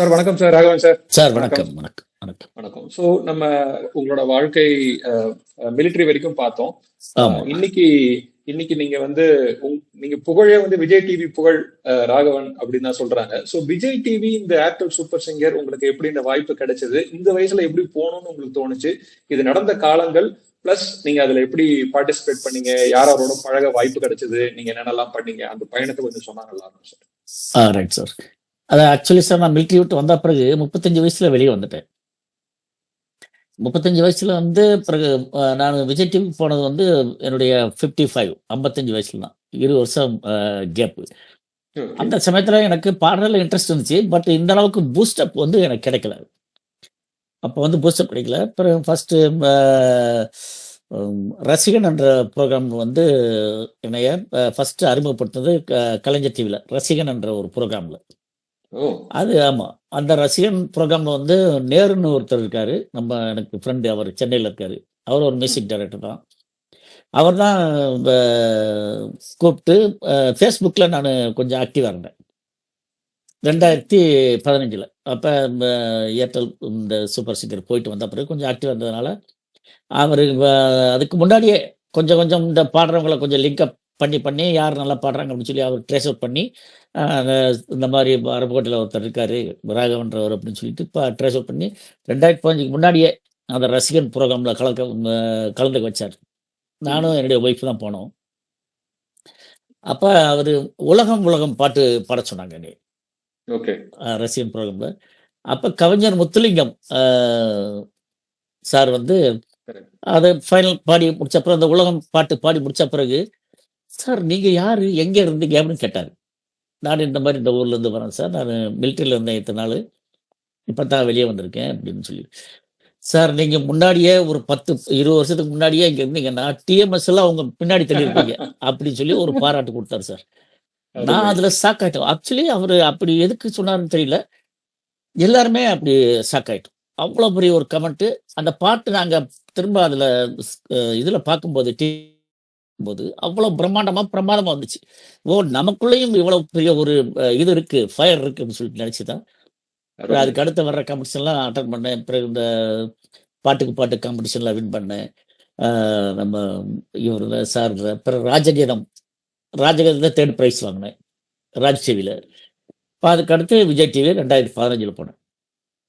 Sir வணக்கம் sir. Raghavan sir. Sir வணக்கம். வணக்கம் வணக்கம் வணக்கம். வணக்கம். ஸோ நம்ம உங்களோட வாழ்க்கை மிலிட்டரி வரைக்கும் பார்த்தோம். ஆமா இன்னைக்கு இன்னைக்கு நீங்க வந்து நீங்க புகழே வந்து விஜய் டிவி புகழ் ராகவன் அப்படின்னு தான் சொல்றாங்க. ஸோ விஜய் டிவி இந்த ஏர்டெல் சூப்பர் சிங்கர் உங்களுக்கு எப்படி இந்த வாய்ப்பு கிடைச்சது? இந்த வயசுல எப்படி போகணும்னு உங்களுக்கு தோணுச்சு? இது நடந்த காலங்கள் பிளஸ் நீங்க அதுல எப்படி பார்ட்டிசிபேட் பண்ணீங்க? யாரோட பழக வாய்ப்பு கிடைச்சது? நீங்க என்னென்னலாம் பண்ணீங்க? அந்த பயணத்தை கொஞ்சம் சொன்னா நல்லா இருக்கும் சார். Right sir. அது ஆக்சுவலி சார், நான் மிலிட்ரி விட்டு வந்த பிறகு 35 வயசுல வெளியே வந்துட்டேன். 35 வயசுல வந்து பிறகு நான் விஜய் டிவிக்கு போனது வந்து என்னுடைய 55 வயசுல தான். 20 வருஷம் கேப்பு. அந்த சமயத்தில் எனக்கு பாடுறதுல இன்ட்ரெஸ்ட் இருந்துச்சு. பட் இந்த அளவுக்கு பூஸ்டப் வந்து எனக்கு கிடைக்கல. அப்போ வந்து பூஸ்டப் கிடைக்கல. பிறகு ஃபர்ஸ்ட் ரசிகன் என்ற ப்ரோக்ராம் வந்து என்னைய ஃபர்ஸ்ட் அறிமுகப்படுத்துனது கலைஞர் டிவியில் ரசிகன் என்ற ஒரு ப்ரோக்ராமில். அது ஆமாம், அந்த ரசிகன் ப்ரோக்ராமில் வந்து நேருன்னு ஒருத்தர் இருக்காரு, நம்ம எனக்கு ஃப்ரெண்டு. அவர் சென்னையில் இருக்காரு. அவர் ஒரு மியூசிக் டைரக்டர் தான். அவர் தான் கூப்பிட்டு ஃபேஸ்புக்கில் நான் கொஞ்சம் ஆக்டிவாக இருந்தேன் 2015. அப்போ ஏர்டெல் இந்த சூப்பர் சிங்கர் போயிட்டு வந்த பிறகு கொஞ்சம் ஆக்டிவாக இருந்ததுனால அவர் அதுக்கு முன்னாடியே கொஞ்சம் கொஞ்சம் இந்த பாடுறவங்களை கொஞ்சம் லிங்கப் பண்ணி யார் நல்லா பாடுறாங்க அப்படின்னு சொல்லி அவர் ட்ரேஸ் அவுட் பண்ணி இந்த மாதிரி அரபுக்கோட்டையில் ஒருத்தர் இருக்காரு ராகவன்றவர் அப்படின்னு சொல்லிட்டு இப்போ ட்ரேஸ் அவுட் பண்ணி 2015 முன்னாடியே அந்த ரசிகன் ப்ரோக்ராமில் கலந்துக்க வச்சார். நானும் என்னுடைய ஒய்ஃப் தான் போனோம். அப்போ அவர் உலகம் பாட்டு பாட சொன்னாங்க நீ ரசிகன் ப்ரோக்ராமில். அப்போ கவிஞர் முத்துலிங்கம் சார் வந்து அதை ஃபைனல் பாடி முடிச்ச பிறகு, அந்த உலகம் பாட்டு பாடி முடிச்ச பிறகு, சார் நீங்கள் யார், எங்கே இருந்தீங்க அப்படின்னு கேட்டார். நான் இந்த மாதிரி இந்த ஊர்லேருந்து வரேன் சார், நான் மிலிட்டரியில் இருந்தேன் இத்தனை நாள், இப்போ தான் வெளியே வந்திருக்கேன் அப்படின்னு சொல்லி. சார் நீங்கள் முன்னாடியே ஒரு 10-20 வருஷத்துக்கு முன்னாடியே இங்கே இருந்தீங்கன்னா டிஎம்எஸ் எல்லாம் அவங்க பின்னாடி தள்ளியிருப்பீங்க அப்படின்னு சொல்லி ஒரு பாராட்டு கொடுத்தாரு சார். நான் அதில் ஷாக் ஆகிட்டேன். ஆக்சுவலி அவர் அப்படி எதுக்கு சொன்னார்னு தெரியல, எல்லாருமே அப்படி ஷாக் ஆகிட்டோம். அவ்வளோ பெரிய ஒரு கமெண்ட்டு. அந்த பாட்டு நாங்கள் திரும்ப அதில் இதில் பார்க்கும்போது போது அவ்வளோ பிரமாதமாக வந்துச்சு. நமக்குள்ளேயும் இவ்வளோ பெரிய ஒரு இது இருக்கு, ஃபயர் இருக்குன்னு சொல்லிட்டு நினச்சி தான் அதுக்கு அடுத்து வர்ற காம்படிஷன்லாம் அட்டன் பண்ணேன். பிறகு இந்த பாட்டுக்கு பாட்டு காம்படிஷன்லாம் வின் பண்ணேன். நம்ம இவர் சார் பிறகு ராஜகீதம் 3rd ப்ரைஸ் வாங்கினேன் ராஜ் டிவியில். அதுக்கு அடுத்து விஜய் டிவி 2015 போனேன்.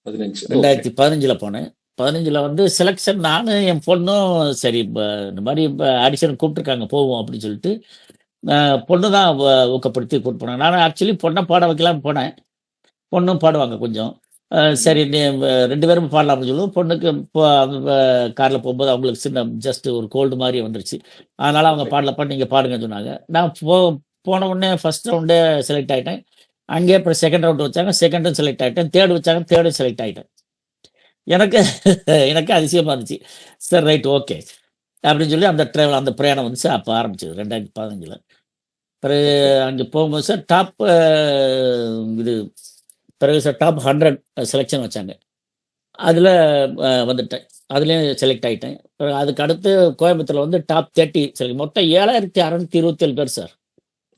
2015 போனேன். 15 வந்து செலெக்ஷன். நானும் என் பொண்ணும் சரி இந்த மாதிரி ஆடிஷன் கூப்பிட்டுருக்காங்க போவோம் அப்படின்னு சொல்லிட்டு பொண்ணு தான் ஊக்கப்படுத்தி கூப்பிட்டு போனாங்க. நான் ஆக்சுவலி பொண்ணை பாட வைக்கலாம்னு போனேன். பொண்ணும் பாடுவாங்க கொஞ்சம். சரி நீ 2 பேரும் பாடலாம் அப்படின்னு சொல்லுவோம். பொண்ணுக்கு காரில் போகும்போது அவங்களுக்கு சின்ன ஜஸ்ட் ஒரு கோல்டு மாதிரி வந்துருச்சு. அதனால் அவங்க பாடலப்பா நீங்கள் பாடுங்கன்னு சொன்னாங்க. நான் போன உடனே ஃபர்ஸ்ட் ரவுண்டே செலக்ட் ஆகிட்டேன். அங்கேயே அப்புறம் செகண்ட் ரவுண்டு வச்சாங்க, செகண்டும் செலக்ட் ஆகிட்டேன். தேர்டு வச்சாங்க, தேர்டும் செலக்ட் ஆகிட்டேன். எனக்கு அதிசயமாக இருந்துச்சு. சார் ரைட் ஓகே அப்படின்னு சொல்லி அந்த பிரயாணம் வந்து சார் அப்போ ஆரம்பிச்சது 2015. பிறகு அங்கே போகும்போது சார் டாப் இது பிறகு சார் டாப் 100 செலெக்ஷன் வச்சாங்க. அதில் வந்துட்டேன், அதுலேயும் செலக்ட் ஆகிட்டேன். பிறகு அதுக்கு அடுத்து கோயம்புத்தூரில் வந்து டாப் 30 செலக்ட். மொத்தம் 7627 பேர் சார்.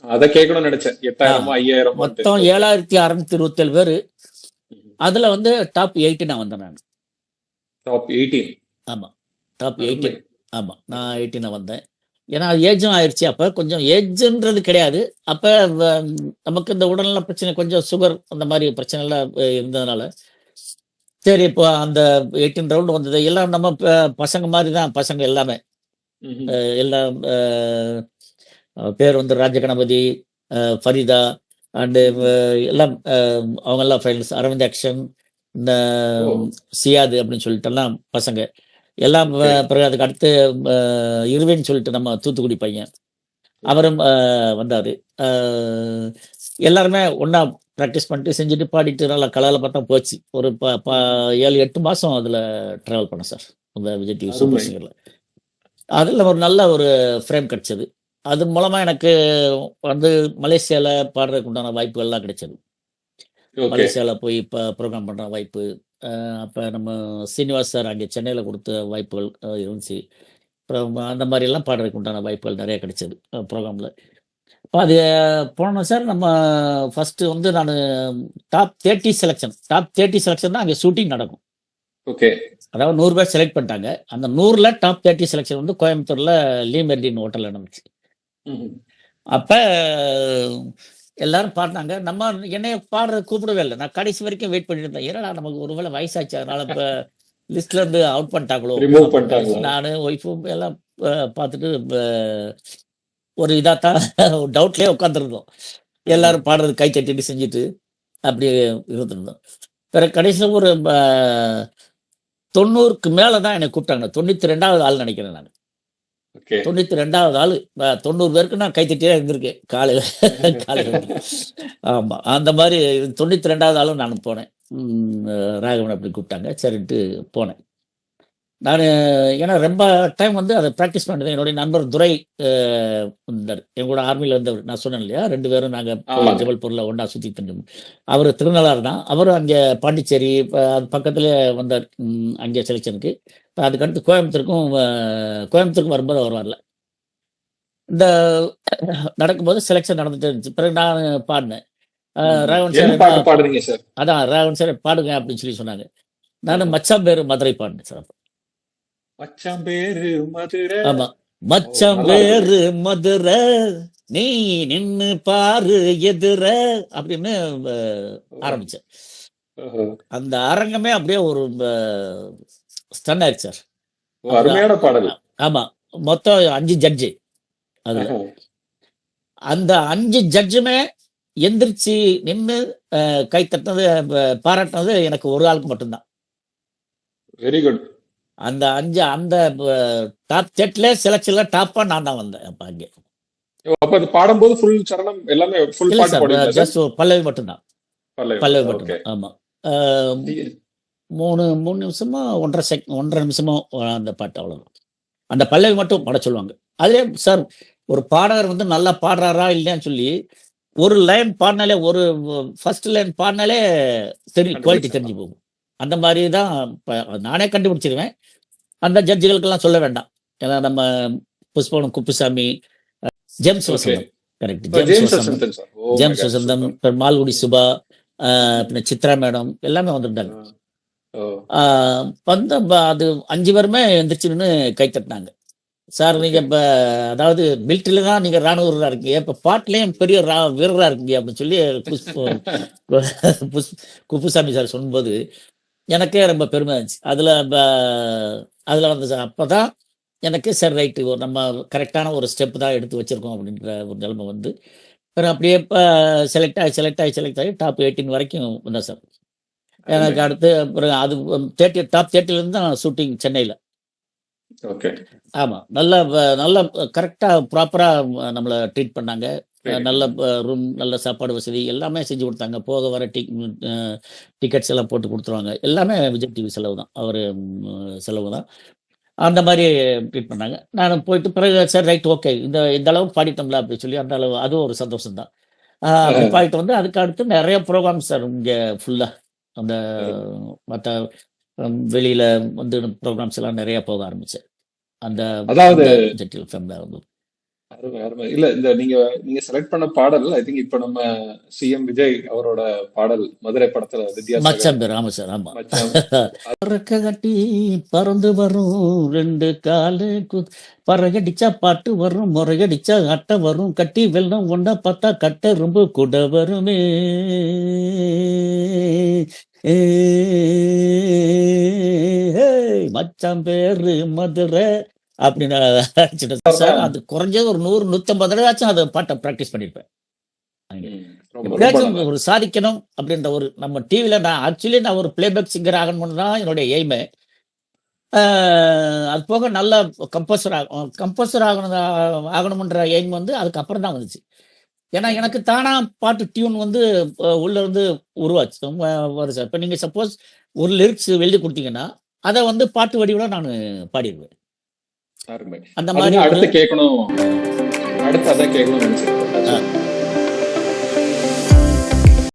அதை கேட்கணும்னு நினைச்சேன். 8000 மொத்தம் 7627 பேர். அதில் வந்து டாப் 80 நான் வந்தேன். நான் டாப் 18. ஆமாம், டாப் 18. ஆமாம், நான் 18 வந்தேன். ஏன்னா ஏஜும் ஆயிடுச்சு. அப்போ கொஞ்சம் ஏஜுன்றது கிடையாது. அப்போ நமக்கு இந்த உடல்நல பிரச்சனை, கொஞ்சம் சுகர் அந்த மாதிரி பிரச்சனைலாம் இருந்ததுனால சரி இப்போ அந்த 18 ரவுண்டு வந்தது. எல்லாம் நம்ம பசங்க மாதிரி தான், பசங்க எல்லாமே எல்லாம் பேர் வந்து ராஜகணபதி, ஃபரிதா அண்டு எல்லாம் அவங்கெல்லாம் ஃபைனல்ஸ். அரவிந்த் ஆக்ஷன், இந்த சியாது அப்படின்னு சொல்லிட்டு எல்லாம் பசங்க எல்லாம். பிறகு அதுக்கு அடுத்து இருவேன்னு சொல்லிட்டு நம்ம தூத்துக்குடி பையன் அவரும் வந்தார். எல்லாருமே ஒன்றா ப்ராக்டிஸ் பண்ணிட்டு செஞ்சுட்டு பாடிட்டு நல்லா கலால பார்த்தா போச்சு. ஒரு 7-8 மாதம் அதில் ட்ராவல் பண்ணேன் சார், அந்த விஜய் டிவி சூப்பர் சிங்கரில். அதில் ஒரு நல்ல ஒரு ஃப்ரேம் கிடச்சிது. அது மூலமாக எனக்கு வந்து மலேசியாவில் பாடுறதுக்கு உண்டான வாய்ப்புகள்லாம் கிடைச்சது. மலேசியாவில் போய் இப்போ ப்ரோக்ராம் பண்ணுற வாய்ப்பு, அப்போ நம்ம சீனிவாஸ் சார் அங்கே சென்னையில் கொடுத்த வாய்ப்புகள் இருந்துச்சு. அப்புறம் அந்த மாதிரிலாம் பாடுறதுக்கு உண்டான வாய்ப்புகள் நிறைய கிடைச்சது ப்ரோக்ராமில். இப்போ அது போனோம் சார். நம்ம ஃபர்ஸ்ட் வந்து நான் டாப் 30 செலெக்ஷன் தான் அங்கே ஷூட்டிங் நடக்கும். ஓகே. அதாவது 100 பேர் செலக்ட் பண்ணிட்டாங்க. அந்த 100ல டாப் 30 செலெக்ஷன் வந்து கோயம்புத்தூர்ல லீ மெர்டின் ஹோட்டல்ல நடந்துச்சு. ம்ஹும். அப்ப எல்லாரும் பாடினாங்க. நம்ம என்னைய பாடுற கூப்பிடவே இல்லை. நான் கடைசி வரைக்கும் வெயிட் பண்ணிட்டு இருந்தேன். ஏன்னா நமக்கு ஒருவேளை வயசாச்சு, அதனால இப்ப லிஸ்ட்ல இருந்து அவுட் பண்ணிட்டாங்களோ ரிமூவ் அப்படின்னு பண்ணிட்டாங்களா? நானு ஒய்ஃபும் எல்லாம் பார்த்துட்டு ஒரு இதாத்தான் டவுட்லயே உட்காந்துருந்தோம். எல்லாரும் பாடுறது கை தட்டிட்டு செஞ்சுட்டு அப்படியே இருந்திருந்தோம். பிறகு கடைசியில் ஒரு 90க்கு மேல தான் என்னை கூப்பிட்டாங்க. 92வது ஆள் நினைக்கிறேன் நான். ஓகே. 92வது ஆள். 90 பேருக்கு நான் கைத்தட்டியே இருந்திருக்கேன் காலையில். ஆமா, அந்த மாதிரி 92வது ஆளும் நான் போனேன். ராகவன் அப்படி கூப்பிட்டாங்க, சரின்ட்டு போனேன். நான் ஏன்னா ரொம்ப டைம் வந்து அதை ப்ராக்டிஸ் பண்ணது. என்னுடைய நண்பர் துரை இருந்தார், என் கூட ஆர்மியில் இருந்தவர். நான் சொன்னேன் இல்லையா, 2 பேரும் நாங்கள் ஆமாங்க. ஜபல்பூரில் ஒன்றா சுற்றிட்டு இருந்தோம். அவர் திருநள்ளாறு தான். அவரும் அங்கே பாண்டிச்சேரி அது பக்கத்தில் வந்தார் அங்கே செலெக்ஷனுக்கு. அதுக்கடுத்து கோயம்புத்தூருக்கும் வரும்போது அவர் வரல. இந்த நடக்கும்போது செலெக்ஷன் நடந்துட்டு இருந்துச்சு. பிறகு நான் பாடினேன். ராகவன் என்ன சார் பாட்டு பாடுறீங்க சார்? அதான் ராகவன் சார் பாடுங்க அப்படின்னு சொல்லி சொன்னாங்க. நான் மச்சான் பேரு மதுரை பாடினேன் சார். மச்சான் பேரு மதுரை. ஆமா, மச்சான் நல்லா இருக்கு. பேரு மதுரை, நீ நின்னு பாரு எதிர அப்படின்னு ஆரம்பிச்சேன். ஓஹோ. அந்த அரங்கமே அப்படியே ஒரு ஸ்டன் ஆயிடுச்சு சார். ஓ, அருமையான பாடல். ஆமா, மொத்தம் 5 ஜட்ஜு. அதுல ஆஹா. அந்த 5 ஜட்ஜுமே எந்திரிச்சு நின்று கை தட்டினது பாராட்டினது எனக்கு ஒரு ஆளுக்கு மட்டும்தான். Very good. அந்த 5 அந்த டாப் 30ல செலக்ஷன்ல டாப்பா நான் தான் வந்தேன். அப்ப அங்கே அப்ப அது பாடும்போது ஃபுல் சரணம் எல்லாமே ஃபுல் இல்ல பாட்டு சார், பாடுவீங்களா சார்? ஜஸ்ட் ஒரு பல்லவி மட்டும்தான். பல்லவி ஓகே. மட்டும்தான். ஆமா. 3 நிமிஷமா 1.5 நிமிஷமா அந்த பாட்டு, அவ்வளவுதான். அந்த பல்லவி மட்டும் பாட சொல்லுவாங்க. அதே சார், ஒரு பாடகர் வந்து நல்லா பாடுறாரா இல்லையான்னு சொல்லி ஒரு லைன் பாடினாலே, ஒரு ஃபர்ஸ்ட் லைன் பாடினாலே தெரியும், குவாலிட்டி தெரிஞ்சு போகும். அந்த மாதிரி தான் நானே கண்டுபிடிச்சிருவேன். அந்த ஜட்ஜுகளுக்கெல்லாம் சொல்ல வேண்டாம். ஏன்னா நம்ம Pushpavanam Kuppusamy, James okay. Vasantham, correct, James James Vasantham, Vasanthan sir. Oh my James god, Vasantham, super. அப்புறம் மால்குடி சுபா, பின்ன சித்ரா மேடம் எல்லாமே வந்திருந்தாங்க. ஓ. வந்து அது 5 பேருமே எந்திரிச்சு நின்று கை தட்டினாங்க. சார், நீங்க ஓகே. இப்ப அதாவது மிலிட்டரியில தான் நீங்க ராணுவ வீரரா இருக்கீங்க, இப்ப பாட்டுலயும் பெரிய வீரரா இருக்கீங்க அப்படின்னு சொல்லி குப்புசாமி சார் சொல்லும்போது எனக்கே ரொம்ப பெருமை இருந்துச்சு. அதுல வந்து சார் அப்பதான் எனக்கு சரி ரைட்டு, நம்ம கரெக்டான ஒரு ஸ்டெப் தான் எடுத்து வச்சிருக்கோம் அப்படின்ற ஒரு நிலைமை வந்து, அப்புறம் அப்படியே செலக்ட் ஆகி டாப் 18 வரைக்கும் வந்தேன் சார். அருமை. எனக்கு அடுத்து அப்புறம் அது டாப் 30ல இருந்து தான் ஷூட்டிங் சென்னையில. ஓகே. ஆமா, நல்ல கரெக்டா ப்ராப்பரா நம்மளை ட்ரீட் பண்ணாங்க. நல்ல ரூம், நல்ல சாப்பாடு வசதி எல்லாமே செஞ்சு கொடுத்தாங்க. போக வர டிக்கெட்ஸ் எல்லாம் போட்டு கொடுத்துருவாங்க. எல்லாமே விஜய் டிவி செலவு தான், அவர் செலவு தான். அந்த மாதிரி ட்ரீட் பண்ணாங்க. நான் போயிட்டு பிறகு சரி ரைட் ஓகே, இந்த அளவுக்கு பாடிட்டோம்ல அப்படின்னு சொல்லி அந்த அளவு அதுவும் ஒரு சந்தோஷம் தான். அப்படி பாடிட்டு வந்து அதுக்கு அடுத்து நிறைய ப்ரோக்ராம்ஸ் சார் இங்கே ஃபுல்லா அந்த மற்ற வெளியில வந்து ப்ரோக்ராம்ஸ் எல்லாம் நிறைய போக ஆரம்பிச்சேன். அந்த அதாவது ஜெட்டில் ஃபேமிலியா வந்து அருமை அருமை. இல்ல, இந்த நீங்க செலக்ட் பண்ண பாடல் ஐ திங்க் இப்ப நம்ம சிஎம் விஜய் அவரோட பாடல் மதுரை படத்துல வித்யாசாகர் மச்சான் பேர். ஆமா சார், ஆமா. மச்சான். பறக்க கட்டி பறந்து வரும் 2 காலு பறகடிச்சா பாட்டு வரும், முறையடிச்சா அட்டை வரும், கட்டி வெள்ளம் ஒன்னா பார்த்தா கட்டை ரொம்ப கூட வருமே. மச்சான் பேரு மதுரை அப்படின்னு சார். அது குறைஞ்சது ஒரு 100-150 தடவையாச்சும் அதை பாட்டை ப்ராக்டிஸ் பண்ணிருப்பேன். ரொம்ப எப்படியாச்சும் நல்லா. ஒரு சாதிக்கணும் அப்படின்ற ஒரு நம்ம டிவியில நான் ஒரு பிளேபேக் சிங்கர் ஆகணும்னு தான் என்னுடைய எய்மை. அது போக நல்ல கம்போசர் ஆகணும்ன்ற எய்ம் வந்து அதுக்கப்புறம் தான் வந்துச்சு. ஏன்னா எனக்கு தானா பாட்டு டியூன் வந்து உள்ள இருந்து உருவாச்சு. வரும் சார். இப்போ நீங்க சப்போஸ் ஒரு லிரிக்ஸ் எழுதி கொடுத்தீங்கன்னா அதை வந்து பாட்டு வடிவில் நான் பாடிடுவேன். அருமை. அந்த அதுதான் மாதிரி அடுத்து கேட்கணும், அடுத்து அதான் கேட்கணும்னு நினைச்சிருக்கேன்.